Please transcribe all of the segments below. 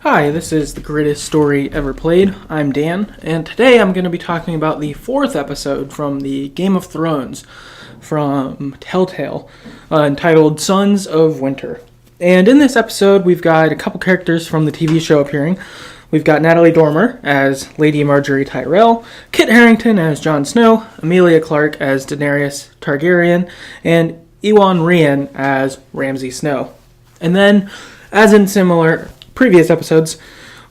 Hi, this is The Greatest Story Ever Played. I'm Dan, and today I'm going to be talking about the fourth episode from the Game of Thrones from Telltale, entitled Sons of Winter. And in this episode, we've got a couple characters from the TV show appearing. We've got Natalie Dormer as Lady Marjorie Tyrell, Kit Harington as Jon Snow, Emilia Clarke as Daenerys Targaryen, and Iwan Rheon as Ramsay Snow. And then, as in similar previous episodes,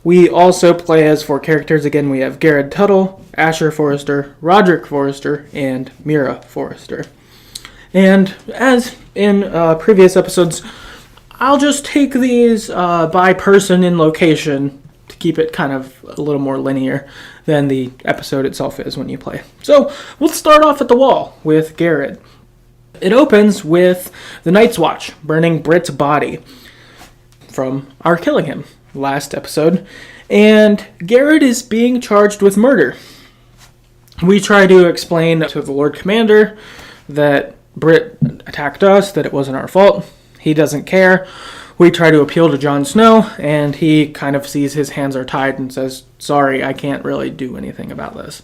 we also play as four characters. Again, we have Garrett Tuttle, Asher Forrester, Roderick Forrester, and Mira Forrester. And as in previous episodes, I'll just take these by person in location to keep it kind of a little more linear than the episode itself is when you play. So we'll start off at the wall with Garrett. It opens with the Night's Watch burning Britt's body from our killing him last episode, and Garrett is being charged with murder. We try to explain to the Lord Commander that Britt attacked us, that it wasn't our fault. He doesn't care. We try to appeal to Jon Snow, and he kind of sees his hands are tied and says, sorry, I can't really do anything about this.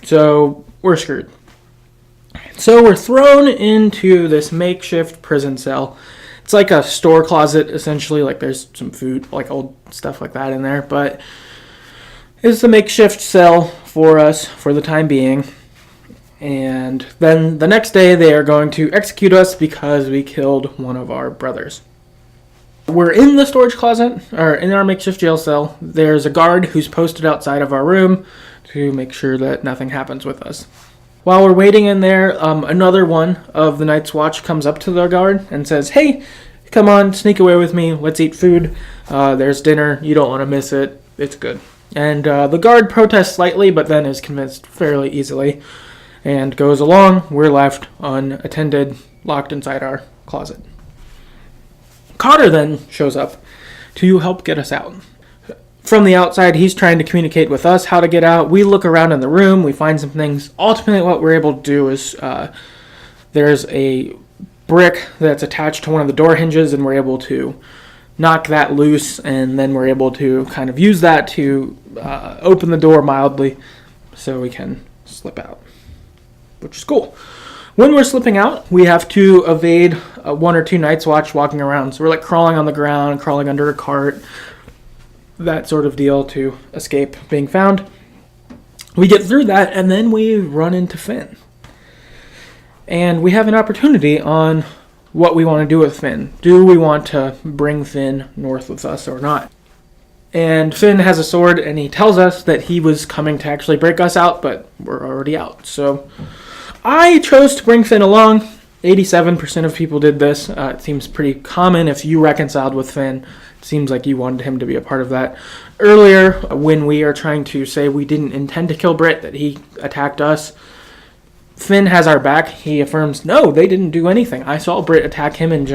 So we're screwed. So we're thrown into this makeshift prison cell. It's like a store closet, essentially. Like there's some food, like old stuff like that in there. But it's a makeshift cell for us for the time being. And then the next day they are going to execute us because we killed one of our brothers. We're in the storage closet, or in our makeshift jail cell. There's a guard who's posted outside of our room to make sure that nothing happens with us. While we're waiting in there, another one of the Night's Watch comes up to the guard and says, hey, come on, sneak away with me. Let's eat food. There's dinner. You don't want to miss it. It's good. And the guard protests slightly, but then is convinced fairly easily and goes along. We're left unattended, locked inside our closet. Cotter then shows up to help get us out. From the outside, he's trying to communicate with us how to get out. We look around in the room. We find some things. Ultimately, what we're able to do is there's a brick that's attached to one of the door hinges, and we're able to knock that loose, and then we're able to kind of use that to open the door mildly so we can slip out, which is cool. When we're slipping out, we have to evade one or two Night's Watch walking around. So we're like crawling on the ground, crawling under a cart, that sort of deal to escape being found. We get through that, and then we run into Finn. And we have an opportunity on what we want to do with Finn. Do we want to bring Finn north with us or not? And Finn has a sword, and he tells us that he was coming to actually break us out, but we're already out. So I chose to bring Finn along. 87% of people did this. It seems pretty common if you reconciled with Finn. It seems like you wanted him to be a part of that. Earlier, when we are trying to say we didn't intend to kill Britt, that he attacked us, Finn has our back. He affirms, no, they didn't do anything. I saw Britt attack him, and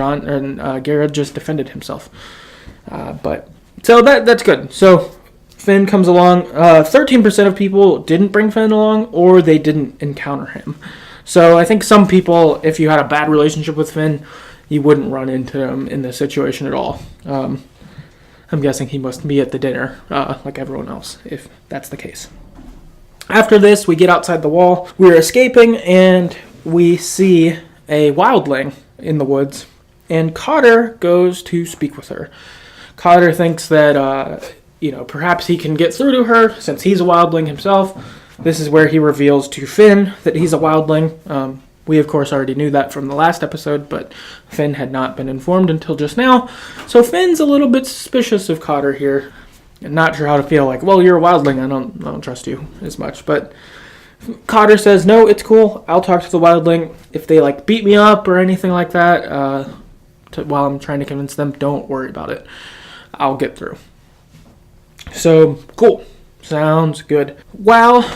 Garrett just defended himself. So that's good. So Finn comes along. 13% of people didn't bring Finn along, or they didn't encounter him. So I think some people, if you had a bad relationship with Finn, you wouldn't run into him in this situation at all. I'm guessing he must be at the dinner, like everyone else, if that's the case. After this, we get outside the wall. We're escaping, and we see a wildling in the woods, and Cotter goes to speak with her. Cotter thinks that, perhaps he can get through to her, since he's a wildling himself. This is where he reveals to Finn that he's a wildling. We, of course, already knew that from the last episode, but Finn had not been informed until just now. So Finn's a little bit suspicious of Cotter here. And not sure how to feel like, well, you're a wildling, I don't trust you as much. But Cotter says, no, it's cool. I'll talk to the wildling. If they, beat me up or anything like that, while I'm trying to convince them, don't worry about it. I'll get through. So, cool. Sounds good. While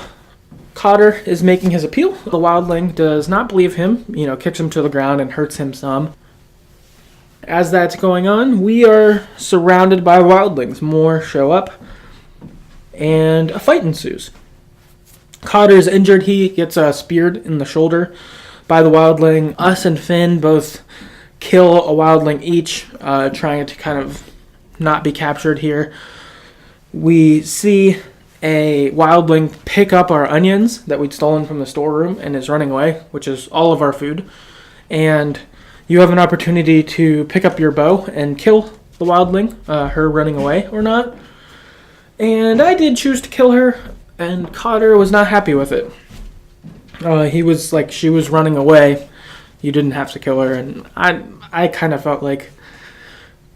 Cotter is making his appeal, the wildling does not believe him, kicks him to the ground and hurts him some. As that's going on, we are surrounded by wildlings. More show up, and a fight ensues. Cotter's injured. He gets speared in the shoulder by the wildling. Us and Finn both kill a wildling each, trying to kind of not be captured here. We see a wildling pick up our onions that we'd stolen from the storeroom and is running away, which is all of our food. And you have an opportunity to pick up your bow and kill the wildling, her running away or not. And I did choose to kill her, and Cotter was not happy with it. He was like, she was running away. You didn't have to kill her. And I kind of felt like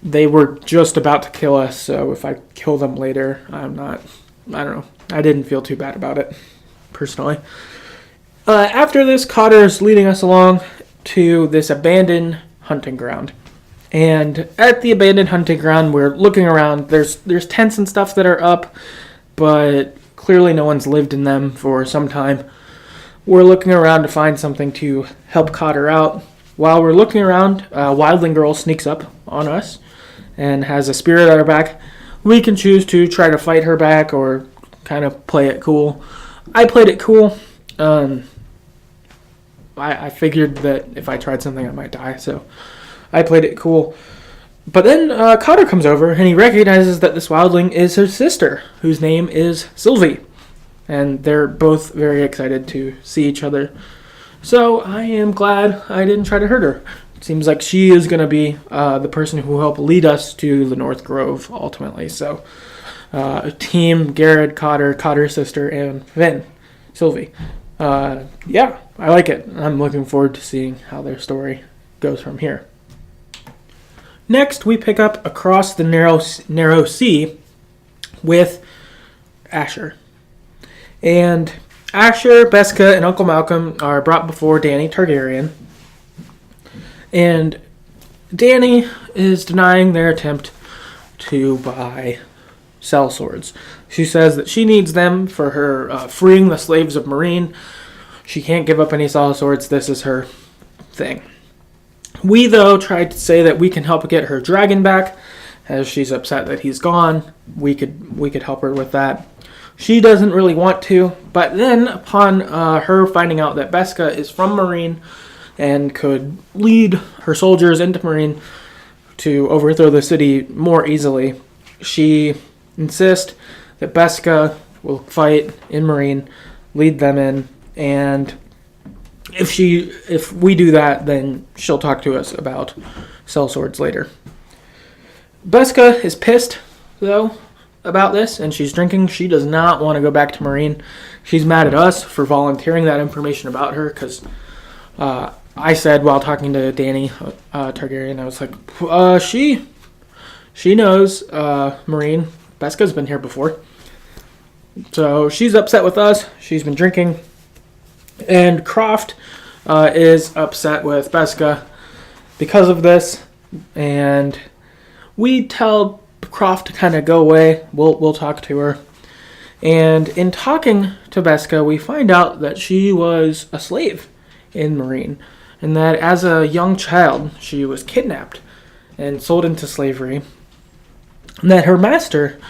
they were just about to kill us, so if I kill them later, I don't know. I didn't feel too bad about it, personally. After this, Cotter is leading us along to this abandoned hunting ground. And at the abandoned hunting ground, we're looking around. There's tents and stuff that are up, but clearly no one's lived in them for some time. We're looking around to find something to help Cotter out. While we're looking around, a wildling girl sneaks up on us and has a spear at our back. We can choose to try to fight her back or kind of play it cool. I played it cool. I figured that if I tried something, I might die, so I played it cool. But then Cotter comes over, and he recognizes that this wildling is her sister, whose name is Sylvie. And they're both very excited to see each other. So I am glad I didn't try to hurt her. It seems like she is going to be the person who will help lead us to the North Grove, ultimately. So team Garrett, Cotter, Cotter's sister, and Finn, Sylvie. Yeah, I like it. I'm looking forward to seeing how their story goes from here. Next, we pick up across the narrow sea with Asher. And Asher, Beska, and Uncle Malcolm are brought before Dany Targaryen. And Dany is denying their attempt to buy sellswords. She says that she needs them for her freeing the slaves of Meereen. She can't give up any sellswords. This is her thing. We, though, tried to say that we can help get her dragon back, as she's upset that he's gone. We could help her with that. She doesn't really want to, but then upon her finding out that Beska is from Meereen and could lead her soldiers into Meereen to overthrow the city more easily, she insists that Beska will fight in Meereen, lead them in, and if we do that, then she'll talk to us about sellswords later. Beska is pissed, though, about this, and she's drinking. She does not want to go back to Meereen. She's mad at us for volunteering that information about her, because I said while talking to Dany Targaryen, I was like, she knows Meereen. Beska's been here before. So she's upset with us. She's been drinking. And Croft is upset with Beska because of this, and we tell Croft to kind of go away. We'll talk to her. And in talking to Beska, we find out that she was a slave in Meereen, and that as a young child, she was kidnapped and sold into slavery, and that her master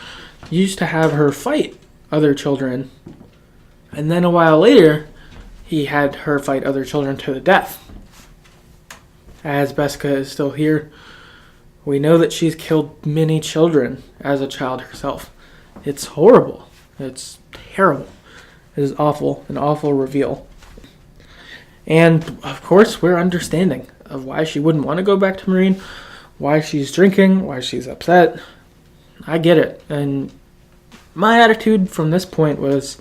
used to have her fight other children, and then a while later, he had her fight other children to the death. As Beska is still here, we know that she's killed many children as a child herself. It's horrible. It's terrible. It is awful, an awful reveal. And, of course, we're understanding of why she wouldn't want to go back to Meereen, why she's drinking, why she's upset. I get it. And my attitude from this point was,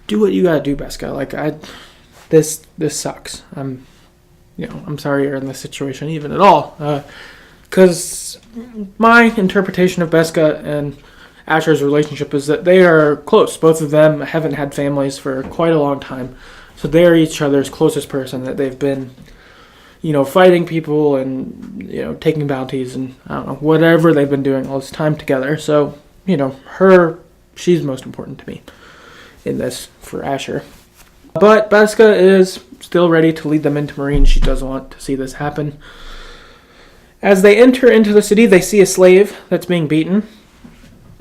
do what you gotta do, Beska. This sucks. I'm sorry you're in this situation even at all. Because my interpretation of Beska and Asher's relationship is that they are close. Both of them haven't had families for quite a long time. So they're each other's closest person, that they've been, fighting people and, taking bounties and, I don't know, whatever they've been doing all this time together. So, she's most important to me in this for Asher. But Beska is still ready to lead them into Meereen. She does want to see this happen. As they enter into the city, they see a slave that's being beaten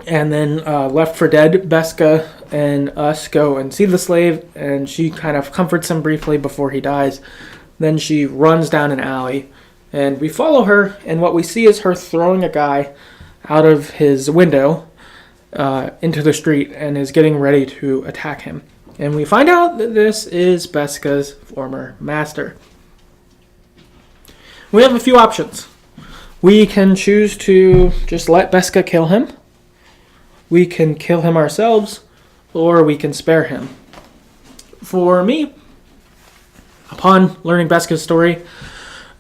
and then left for dead. Beska and us go and see the slave, and she kind of comforts him briefly before he dies. Then she runs down an alley And we follow her, and what we see is her throwing a guy out of his window into the street and is getting ready to attack him. And we find out that this is Beska's former master. We have a few options. We can choose to just let Beska kill him. We can kill him ourselves, or we can spare him. For me, upon learning Beska's story,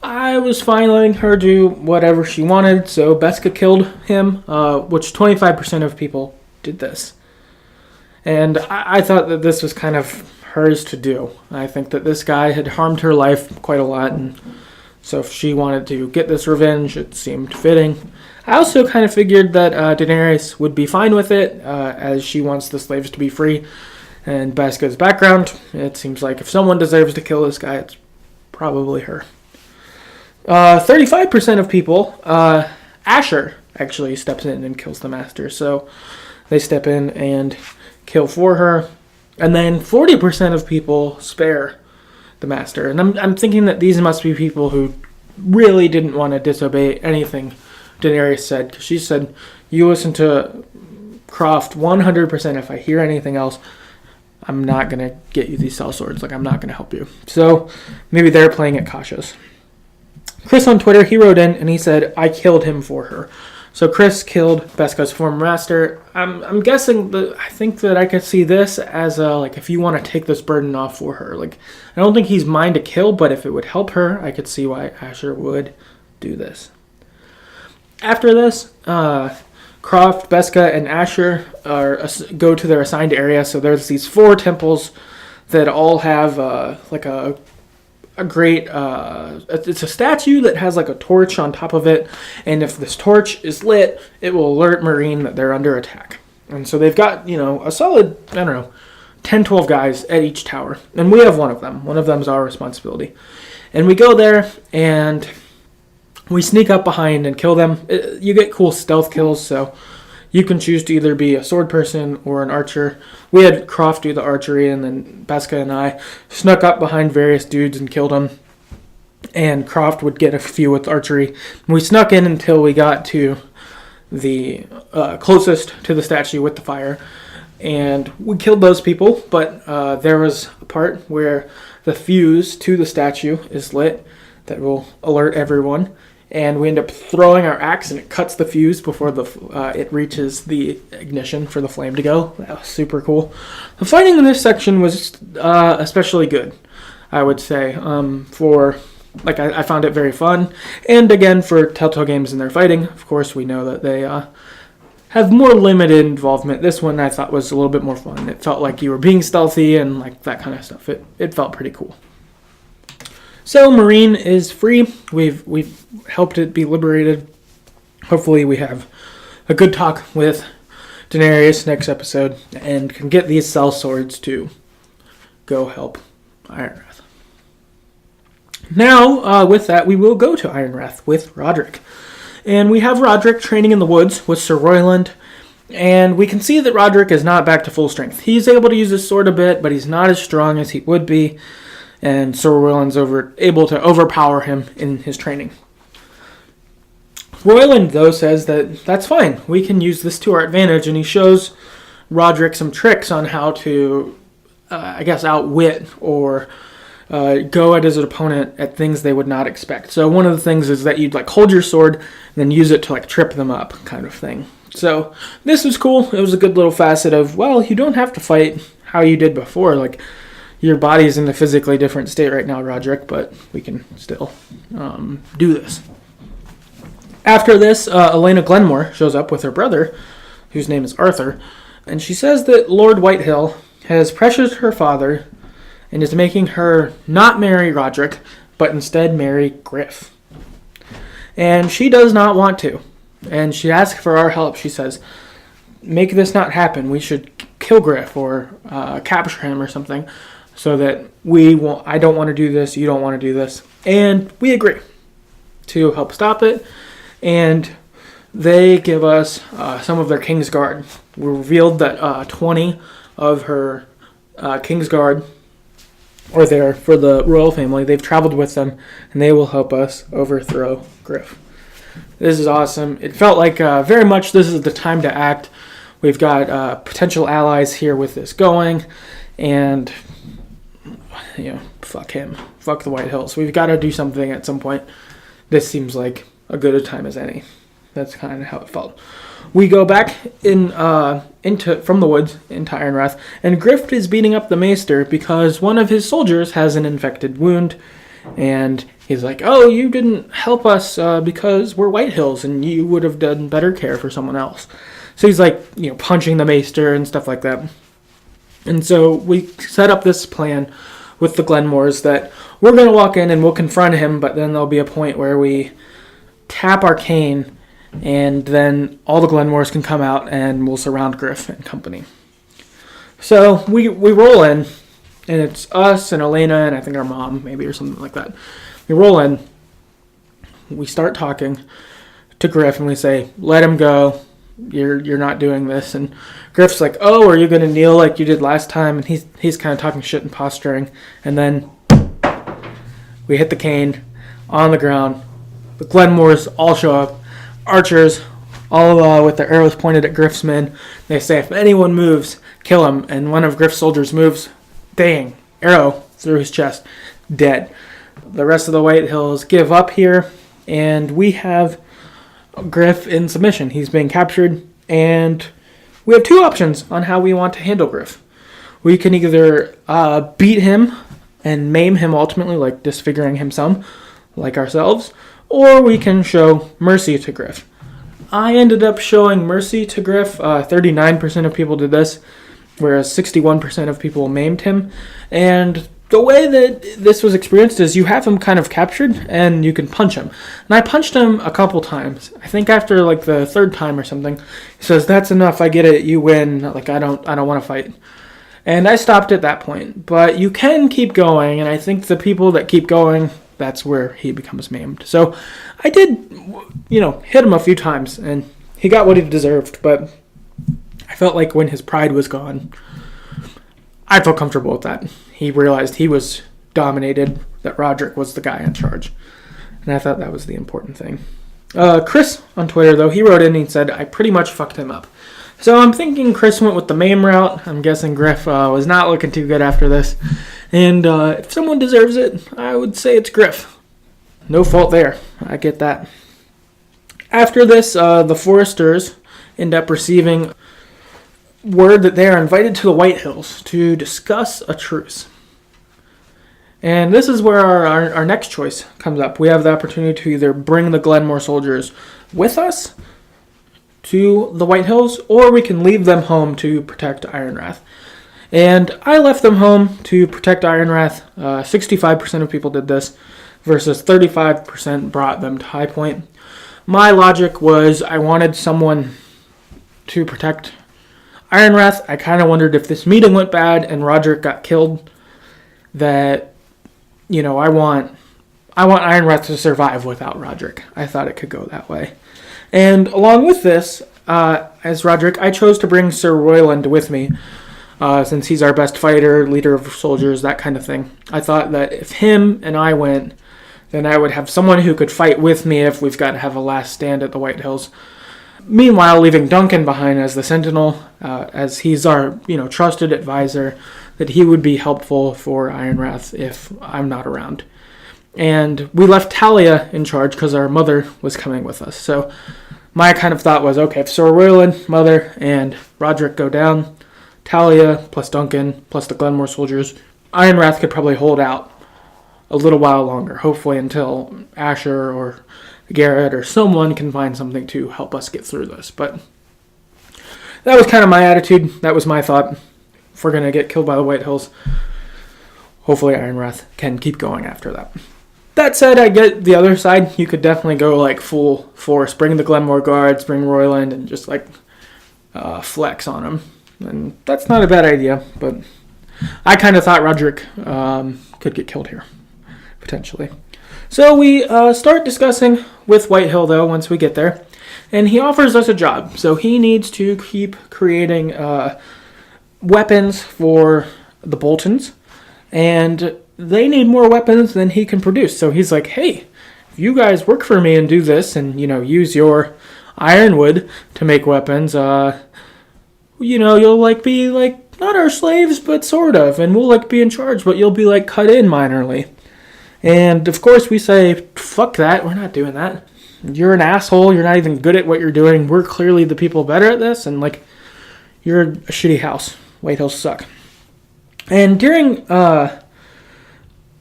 I was fine letting her do whatever she wanted, so Beska killed him, which 25% of people did this. And I thought that this was kind of hers to do. I think that this guy had harmed her life quite a lot, and so if she wanted to get this revenge, it seemed fitting. I also kind of figured that Daenerys would be fine with it, as she wants the slaves to be free. And Beska's background, it seems like if someone deserves to kill this guy, it's probably her. 35% of people, Asher actually steps in and kills the master. So they step in and kill for her. And then 40% of people spare the master. And I'm thinking that these must be people who really didn't want to disobey anything Daenerys said. Because she said, you listen to Croft 100%. If I hear anything else, I'm not going to get you these sellswords. Like, I'm not going to help you. So maybe they're playing it cautious. Chris on Twitter, he wrote in and he said, I killed him for her. So Chris killed Beska's former master. I'm guessing that I think that I could see this as like if you want to take this burden off for her. Like, I don't think he's mine to kill, but if it would help her, I could see why Asher would do this. After this, Croft, Beska, and Asher go to their assigned area. So there's these 4 temples that all have like a great it's a statue that has like a torch on top of it, and if this torch is lit, it will alert Meereen that they're under attack. And so they've got, a solid, 10-12 guys at each tower, and we have one of them's our responsibility. And we go there and we sneak up behind and kill them. You get cool stealth kills, so you can choose to either be a sword person or an archer. We had Croft do the archery, and then Beska and I snuck up behind various dudes and killed them. And Croft would get a few with archery. We snuck in until we got to the closest to the statue with the fire. And we killed those people, but there was a part where the fuse to the statue is lit that will alert everyone. And we end up throwing our axe, and it cuts the fuse before it reaches the ignition for the flame to go. That was super cool. The fighting in this section was especially good, I would say. I found it very fun. And again, for Telltale games and their fighting, of course, we know that they have more limited involvement. This one I thought was a little bit more fun. It felt like you were being stealthy and like that kind of stuff. It felt pretty cool. So Meereen is free. We've helped it be liberated. Hopefully we have a good talk with Daenerys next episode and can get these sellswords to go help Ironrath. Now, with that, we will go to Ironrath with Roderick. And we have Roderick training in the woods with Sir Royland. And we can see that Roderick is not back to full strength. He's able to use his sword a bit, but he's not as strong as he would be. And Sir Royland's able to overpower him in his training. Royland, though, says that that's fine. We can use this to our advantage, and he shows Roderick some tricks on how to, outwit or go at his opponent at things they would not expect. So one of the things is that you'd hold your sword and then use it to trip them up, kind of thing. So this was cool. It was a good little facet of, you don't have to fight how you did before. Your body's in a physically different state right now, Roderick, but we can still do this. After this, Elena Glenmore shows up with her brother, whose name is Arthur, and she says that Lord Whitehill has pressured her father and is making her not marry Roderick, but instead marry Griff. And she does not want to, and she asks for our help. She says, make this not happen. We should kill Griff or capture him or something. So that I don't want to do this, you don't want to do this. And we agree to help stop it. And they give us some of their Kingsguard. We revealed that 20 of her Kingsguard or there for the royal family. They've traveled with them, and they will help us overthrow Griff. This is awesome. It felt like very much this is the time to act. We've got potential allies here with this going, and fuck him. Fuck the Whitehills. We've got to do something at some point. This seems like a good a time as any. That's kind of how it felt. We go back from the woods into Ironrath, and Griff is beating up the maester because one of his soldiers has an infected wound, and he's like, "Oh, you didn't help us because we're Whitehills, and you would have done better care for someone else." So he's like, punching the maester and stuff like that. And so we set up this plan with the Glenmores that we're going to walk in and we'll confront him, but then there'll be a point where we tap Arcane, and then all the Glenmores can come out and we'll surround Griff and company. So we roll in, and it's us and Elena and I think our mom maybe or something like that. We roll in, we start talking to Griff, and we say, "Let him go. You're not doing this." And Griff's like, "Oh, are you going to kneel like you did last time?" And he's kind of talking shit and posturing. And then we hit the cane on the ground. The Glenmores all show up. Archers, all with their arrows pointed at Griff's men. They say, "If anyone moves, kill him." And one of Griff's soldiers moves. Dang, arrow through his chest. Dead. The rest of the Whitehills give up here, and we have Griff in submission. He's being captured, and we have two options on how we want to handle Griff. We can either beat him and maim him ultimately, like disfiguring him some, like ourselves, or we can show mercy to Griff. I ended up showing mercy to Griff. 39% of people did this, whereas 61% of people maimed him. And the way that this was experienced is you have him kind of captured and you can punch him. And I punched him a couple times. I think after like the third time or something, he says, "That's enough. I get it. You win. Like I don't want to fight." And I stopped at that point. But you can keep going, and I think the people that keep going, that's where he becomes maimed. So I did, hit him a few times, and he got what he deserved. But I felt like when his pride was gone, I felt comfortable with that. He realized he was dominated, that Roderick was the guy in charge. And I thought that was the important thing. Chris on Twitter, though, he wrote in and he said, "I pretty much fucked him up." So I'm thinking Chris went with the maim route. I'm guessing Griff was not looking too good after this. And if someone deserves it, I would say it's Griff. No fault there. I get that. After this, the Forresters end up receiving word that they are invited to the Whitehills to discuss a truce. And this is where our next choice comes up. We have the opportunity to either bring the Glenmore soldiers with us to the Whitehills, or we can leave them home to protect Ironrath. And I left them home to protect Ironrath. 65% of people did this, versus 35% brought them to High Point. My logic was I wanted someone to protect Ironrath. I kind of wondered if this meeting went bad and Roderick got killed, that, I want Ironrath to survive without Roderick. I thought it could go that way. And along with this, as Roderick, I chose to bring Sir Royland with me, since he's our best fighter, leader of soldiers, that kind of thing. I thought that if him and I went, then I would have someone who could fight with me if we've got to have a last stand at the Whitehills. Meanwhile, leaving Duncan behind as the sentinel, as he's our, trusted advisor, that he would be helpful for Ironrath if I'm not around. And we left Talia in charge because our mother was coming with us. So my kind of thought was, okay, if Sir Royland, mother, and Roderick go down, Talia plus Duncan plus the Glenmore soldiers, Ironrath could probably hold out a little while longer, hopefully until Asher or Garrett or someone can find something to help us get through this. But that was kind of my attitude. That was my thought. If we're going to get killed by the Whitehills, hopefully Ironrath can keep going after that. That said, I get the other side. You could definitely go like full force, bring the Glenmore guards, bring Royland, and just like flex on them. And that's not a bad idea, but I kind of thought Roderick could get killed here, potentially. So we start discussing with Whitehill, though, once we get there. And he offers us a job. So he needs to keep creating weapons for the Boltons. and they need more weapons than he can produce. So he's like, hey, if you guys work for me and do this and, use your ironwood to make weapons, you'll be not our slaves, but sort of, and we'll be in charge, but you'll be cut in minorly. And of course we say, fuck that, we're not doing that. You're an asshole, you're not even good at what you're doing, we're clearly the people better at this, and you're a shitty house. Whitehills suck. And during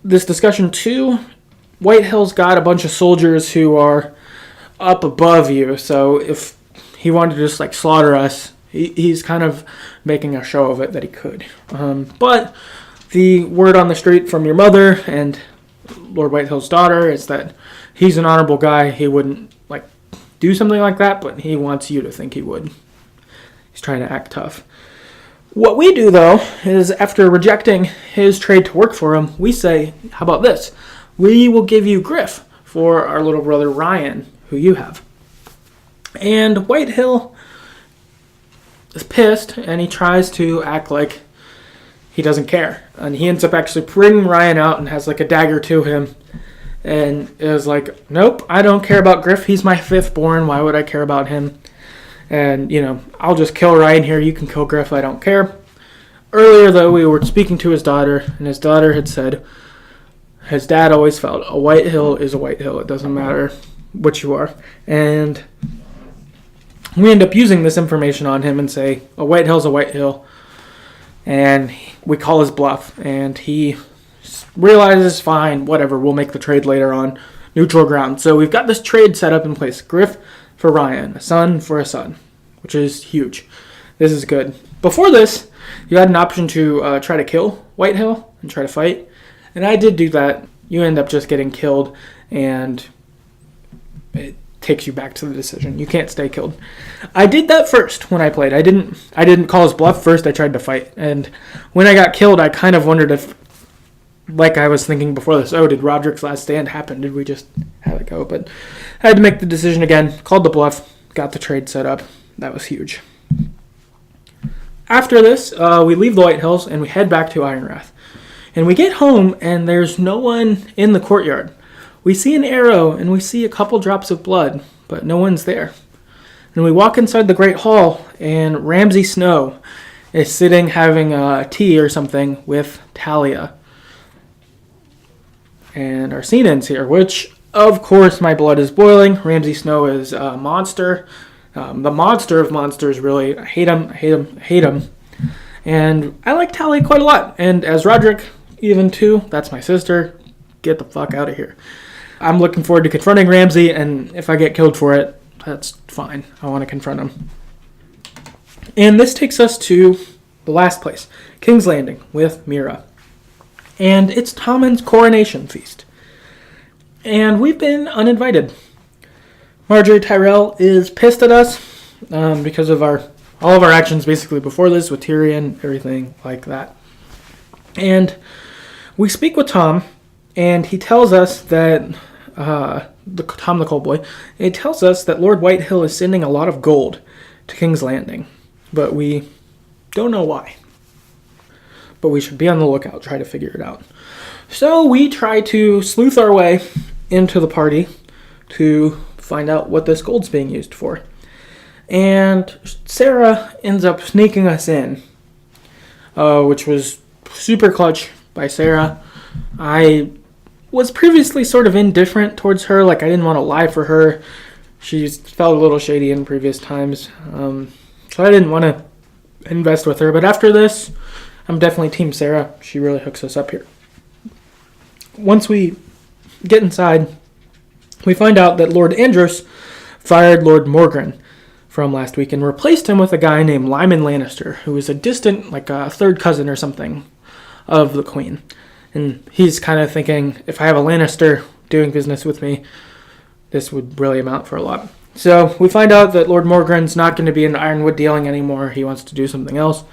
this discussion too, Whitehills got a bunch of soldiers who are up above you, so if he wanted to just slaughter us, he's kind of making a show of it that he could. But the word on the street from your mother and Lord Whitehill's daughter is that he's an honorable guy. He wouldn't do something like that, but he wants you to think he would. He's trying to act tough. What we do, though, is after rejecting his trade to work for him, we say, how about this? We will give you Griff for our little brother Ryan, who you have. And Whitehill is pissed, and he tries to act like he doesn't care. And he ends up actually bringing Ryan out and has a dagger to him. And is nope, I don't care about Griff. He's my fifth born. Why would I care about him? And, I'll just kill Ryan here. You can kill Griff. I don't care. Earlier, though, we were speaking to his daughter, and his daughter had said his dad always felt a Whitehill is a Whitehill. It doesn't matter what you are. And we end up using this information on him and say, a Whitehill's a Whitehill. And we call his bluff, and he realizes, fine, whatever, we'll make the trade later on neutral ground. So we've got this trade set up in place. Griff for Ryan, a son for a son, which is huge. This is good. Before this, you had an option to try to kill Whitehill and try to fight. And I did do that. You end up just getting killed, and it takes you back to the decision. You can't stay killed. I did that first when I played. I didn't call his bluff first. I tried to fight. And when I got killed, I kind of wondered if, I was thinking before this, did Roderick's last stand happen? Did we just have it go? But I had to make the decision again, called the bluff, got the trade set up. That was huge. After this, we leave the Whitehills and we head back to Ironwrath. And we get home and there's no one in the courtyard. We see an arrow and we see a couple drops of blood, but no one's there. And we walk inside the Great Hall and Ramsay Snow is sitting having tea or something with Talia. And our scene ends here, which, of course, my blood is boiling. Ramsay Snow is a monster. The monster of monsters, really. I hate him. And I like Talia quite a lot. And as Roderick, even too, that's my sister. Get the fuck out of here. I'm looking forward to confronting Ramsay, and if I get killed for it, that's fine. I want to confront him. And this takes us to the last place, King's Landing, with Mira. And it's Tommen's coronation feast. And we've been uninvited. Marjorie Tyrell is pissed at us because of all of our actions basically before this with Tyrion, everything like that. And we speak with Tom, and he tells us that, Tom the Cold Boy, he tells us that Lord Whitehill is sending a lot of gold to King's Landing, but we don't know why. But we should be on the lookout, try to figure it out. So we try to sleuth our way into the party to find out what this gold's being used for. And Sarah ends up sneaking us in, which was super clutch by Sarah. I was previously sort of indifferent towards her, I didn't want to lie for her. She felt a little shady in previous times, so I didn't want to invest with her. But after this, I'm definitely Team Sarah. She really hooks us up here. Once we get inside, we find out that Lord Andros fired Lord Morgan from last week and replaced him with a guy named Lyman Lannister, who is a distant, a third cousin or something of the Queen. And he's kind of thinking, if I have a Lannister doing business with me, this would really amount for a lot. So we find out that Lord Morgan's not going to be in Ironwood dealing anymore. He wants to do something else.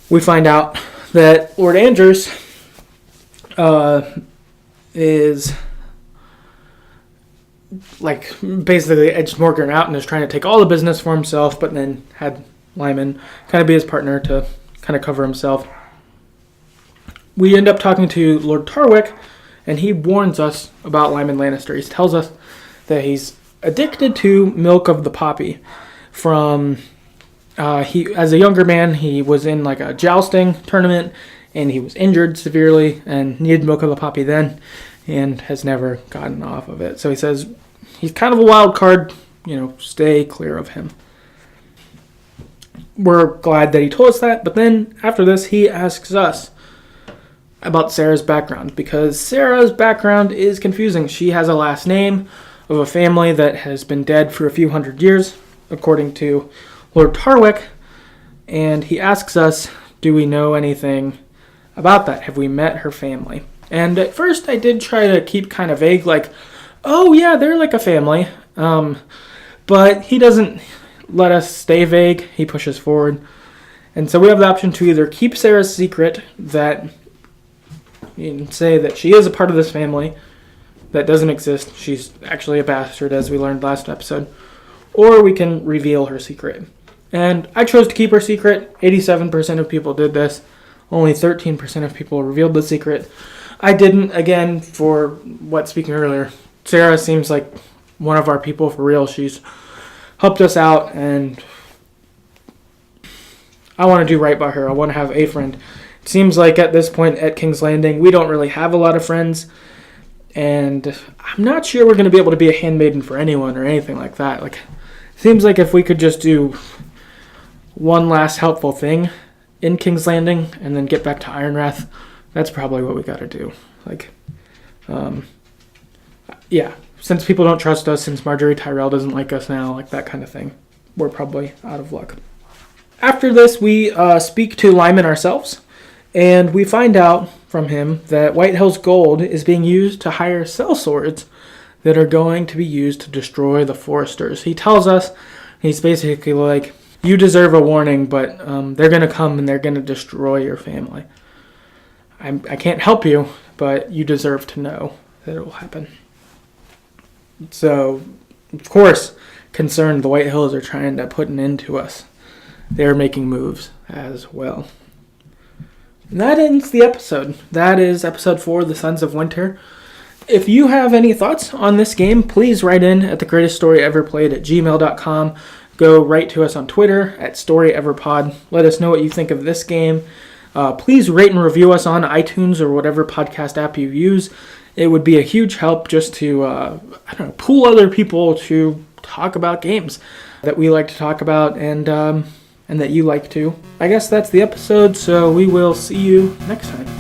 We find out that Lord Andros is basically edged Morgan out and is trying to take all the business for himself, but then had Lyman kind of be his partner to kind of cover himself. we end up talking to Lord Tarwick, and he warns us about Lyman Lannister. He tells us that he's addicted to milk of the poppy. From he, as a younger man, he was in like a jousting tournament, and he was injured severely and needed milk of the poppy then, and has never gotten off of it. So he says he's kind of a wild card. Stay clear of him. We're glad that he told us that, but then after this, he asks us about Sarah's background, because Sarah's background is confusing. She has a last name of a family that has been dead for a few hundred years, according to Lord Tarwick, and he asks us, do we know anything about that? Have we met her family? And at first I did try to keep kind of vague, like, oh yeah, they're like a family, but he doesn't let us stay vague. He pushes forward. And so we have the option to either keep Sarah's secret, that you can say that she is a part of this family that doesn't exist. She's actually a bastard, as we learned last episode. Or we can reveal her secret. And I chose to keep her secret. 87% of people did this. Only 13% of people revealed the secret. I didn't, again, for what speaking earlier. Sarah seems like one of our people for real. She's helped us out, and I want to do right by her. I want to have a friend. It seems like at this point at King's Landing, we don't really have a lot of friends, and I'm not sure we're going to be able to be a handmaiden for anyone or anything like that. Like, it seems like if we could just do one last helpful thing in King's Landing and then get back to Ironrath, that's probably what we got to do. Like, yeah, since people don't trust us, since Marjorie Tyrell doesn't like us now, like that kind of thing, we're probably out of luck. After this, we speak to Lyman ourselves, and we find out from him that Whitehills gold is being used to hire sellswords that are going to be used to destroy the Forresters. He tells us, he's basically like, you deserve a warning, but they're going to come and they're going to destroy your family. I can't help you, but you deserve to know that it will happen. So, of course, concerned, the Whitehills are trying to put an end to us. They're making moves as well. And that ends the episode. That is episode 4, The Sons of Winter. If you have any thoughts on this game, please write in at TheGreatestStoryEverPlayed@gmail.com. Go write to us on Twitter at StoryEverPod. Let us know what you think of this game. Please rate and review us on iTunes or whatever podcast app you use. It would be a huge help just to, pull other people to talk about games that we like to talk about and that you like to. I guess that's the episode, so we will see you next time.